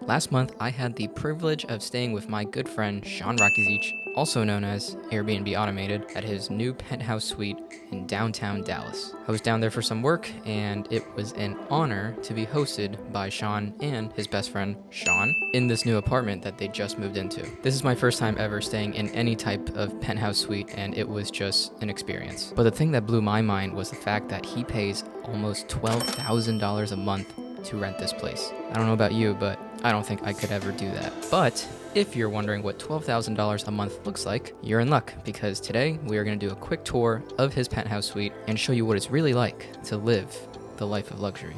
Last month, I had the privilege of staying with my good friend Sean Rakizich, also known as Airbnb Automated, at his new penthouse suite in downtown Dallas. I was down there for some work, and it was an honor to be hosted by Sean and his best friend Sean in this new apartment that they just moved into. This is my first time ever staying in any type of penthouse suite, and it was just an experience. But the thing that blew my mind was the fact that he pays almost $12,000 a month to rent this place. I don't know about you, but I don't think I could ever do that. But if you're wondering what $12,000 a month looks like, you're in luck, because today we are going to do a quick tour of his penthouse suite and show you what it's really like to live the life of luxury.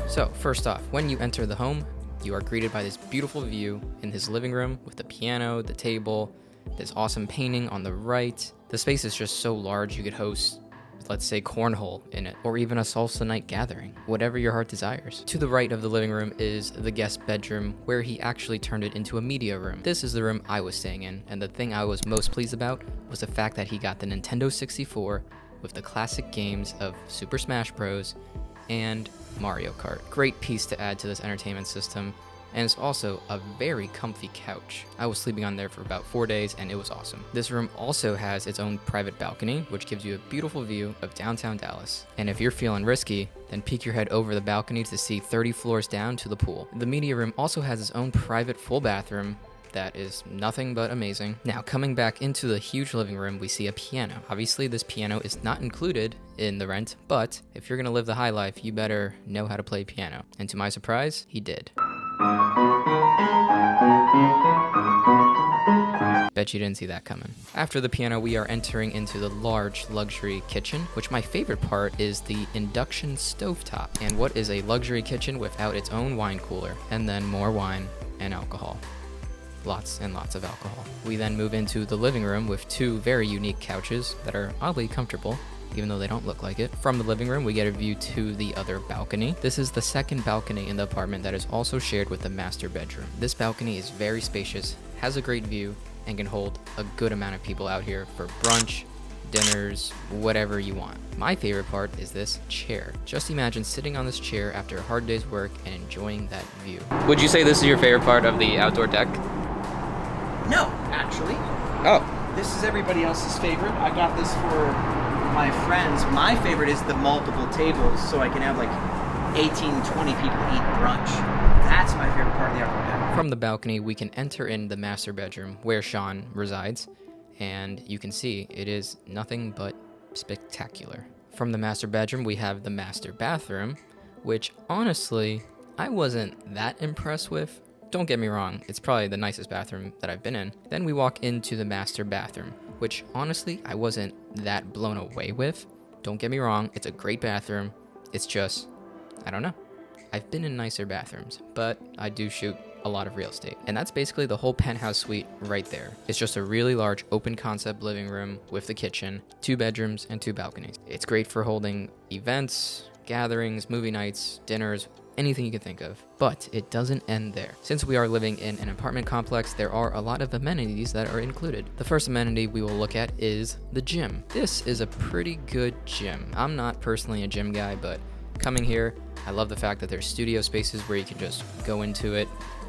So first off, when you enter the home, you are greeted by this beautiful view in his living room with the piano, the table, this awesome painting on the right. The space is just so large you could host, let's say, cornhole in it, or even a salsa night gathering, whatever your heart desires. To the right of the living room is the guest bedroom, where he actually turned it into a media room. This is the room I was staying in, and the thing I was most pleased about was the fact that he got the Nintendo 64 with the classic games of Super Smash Bros. And Mario Kart. Great piece to add to this entertainment system, and it's also a very comfy couch. I was sleeping on there for about 4 days, and it was awesome. This room also has its own private balcony, which gives you a beautiful view of downtown Dallas. And if you're feeling risky, then peek your head over the balcony to see 30 floors down to the pool. The media room also has its own private full bathroom that is nothing but amazing. Now, coming back into the huge living room, we see a piano. Obviously, this piano is not included in the rent, but if you're gonna live the high life, you better know how to play piano. And to my surprise, he did. Bet you didn't see that coming. After the piano, we are entering into the large luxury kitchen, which my favorite part is the induction stovetop. And what is a luxury kitchen without its own wine cooler? And then more wine and alcohol. Lots and lots of alcohol. We then move into the living room with two very unique couches that are oddly comfortable, even though they don't look like it. From the living room, we get a view to the other balcony. This is the second balcony in the apartment that is also shared with the master bedroom. This balcony is very spacious, has a great view, and can hold a good amount of people out here for brunch, dinners, whatever you want. My favorite part is this chair. Just imagine sitting on this chair after a hard day's work and enjoying that view. Would you say this is your favorite part of the outdoor deck? No, actually. Oh. This is everybody else's favorite. I got this for my friends. My favorite is the multiple tables, so I can have like 18, 20 people eat brunch. That's my favorite part of the outdoor deck. From the balcony, we can enter in the master bedroom where Sean resides, and you can see it is nothing but spectacular. From the master bedroom, we have the master bathroom, which honestly, I wasn't that impressed with. Don't get me wrong, it's probably the nicest bathroom that I've been in. Then we walk into the master bathroom, which honestly, I wasn't that blown away with. Don't get me wrong, it's a great bathroom. It's just, I don't know. I've been in nicer bathrooms, but I do shoot a lot of real estate. And that's basically the whole penthouse suite right there. It's just a really large open concept living room with the kitchen, 2 bedrooms, and 2 balconies. It's great for holding events, gatherings, movie nights, dinners, anything you can think of. But it doesn't end there. Since we are living in an apartment complex, there are a lot of amenities that are included. The first amenity we will look at is the gym. This is a pretty good gym. I'm not personally a gym guy, but coming here, I love the fact that there's studio spaces where you can just go into it,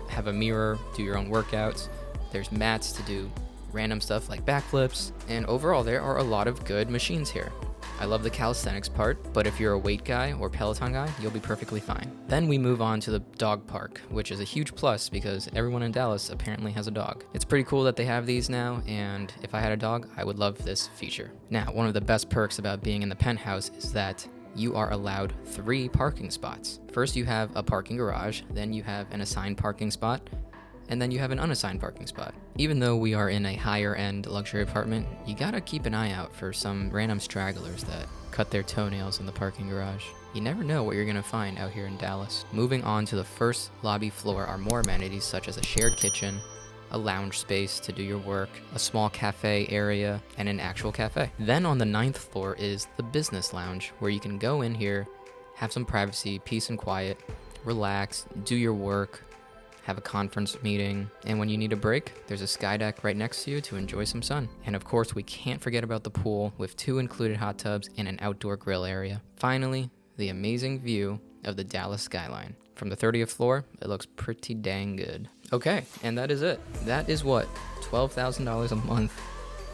have a mirror, do your own workouts. There's mats to do random stuff like backflips, and overall there are a lot of good machines here. I love the calisthenics part, but if you're a weight guy or Peloton guy, you'll be perfectly fine. Then we move on to the dog park, which is a huge plus because everyone in Dallas apparently has a dog. It's pretty cool that they have these now, and if I had a dog, I would love this feature. Now, one of the best perks about being in the penthouse is that you are allowed 3 parking spots. First, you have a parking garage, then you have an assigned parking spot, and then you have an unassigned parking spot. Even though we are in a higher end luxury apartment, you gotta keep an eye out for some random stragglers that cut their toenails in the parking garage. You never know what you're gonna find out here in Dallas. Moving on to the first lobby floor are more amenities such as a shared kitchen, a lounge space to do your work, a small cafe area, and an actual cafe. Then on the 9th floor is the business lounge, where you can go in here, have some privacy, peace and quiet, relax, do your work, have a conference meeting, and when you need a break, there's a sky deck right next to you to enjoy some sun. And of course, we can't forget about the pool with 2 included hot tubs and an outdoor grill area. Finally, the amazing view of the Dallas skyline. From the 30th floor, it looks pretty dang good. Okay, and that is it. That is what $12,000 a month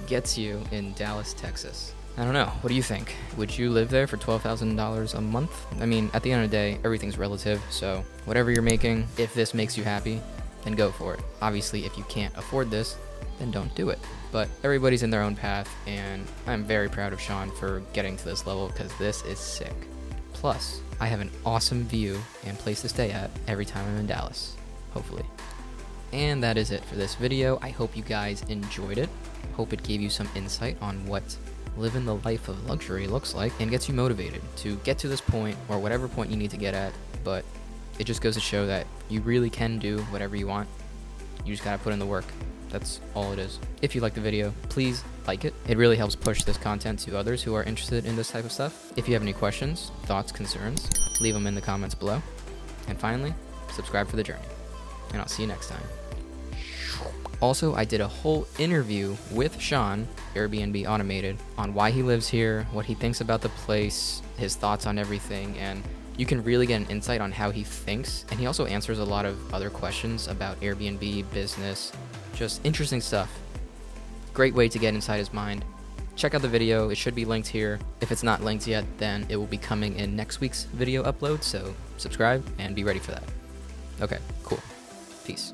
gets you in Dallas, Texas. I don't know. What do you think? Would you live there for $12,000 a month? I mean, at the end of the day, everything's relative, so whatever you're making, if this makes you happy, then go for it. Obviously, if you can't afford this, then don't do it. But everybody's in their own path, and I'm very proud of Sean for getting to this level because this is sick. Plus, I have an awesome view and place to stay at every time I'm in Dallas, hopefully. And that is it for this video. I hope you guys enjoyed it. Hope it gave you some insight on what living the life of luxury looks like and gets you motivated to get to this point or whatever point you need to get at. But it just goes to show that you really can do whatever you want. You just gotta put in the work. That's all it is. If you like the video, please like it. It really helps push this content to others who are interested in this type of stuff. If you have any questions, thoughts, concerns, leave them in the comments below. And finally, subscribe for the journey. And I'll see you next time. Also, I did a whole interview with Sean, Airbnb Automated, on why he lives here, what he thinks about the place, his thoughts on everything, and you can really get an insight on how he thinks. And he also answers a lot of other questions about Airbnb, business, just interesting stuff. Great way to get inside his mind. Check out the video. It should be linked here. If it's not linked yet, then it will be coming in next week's video upload, so subscribe and be ready for that. Okay, cool. Peace.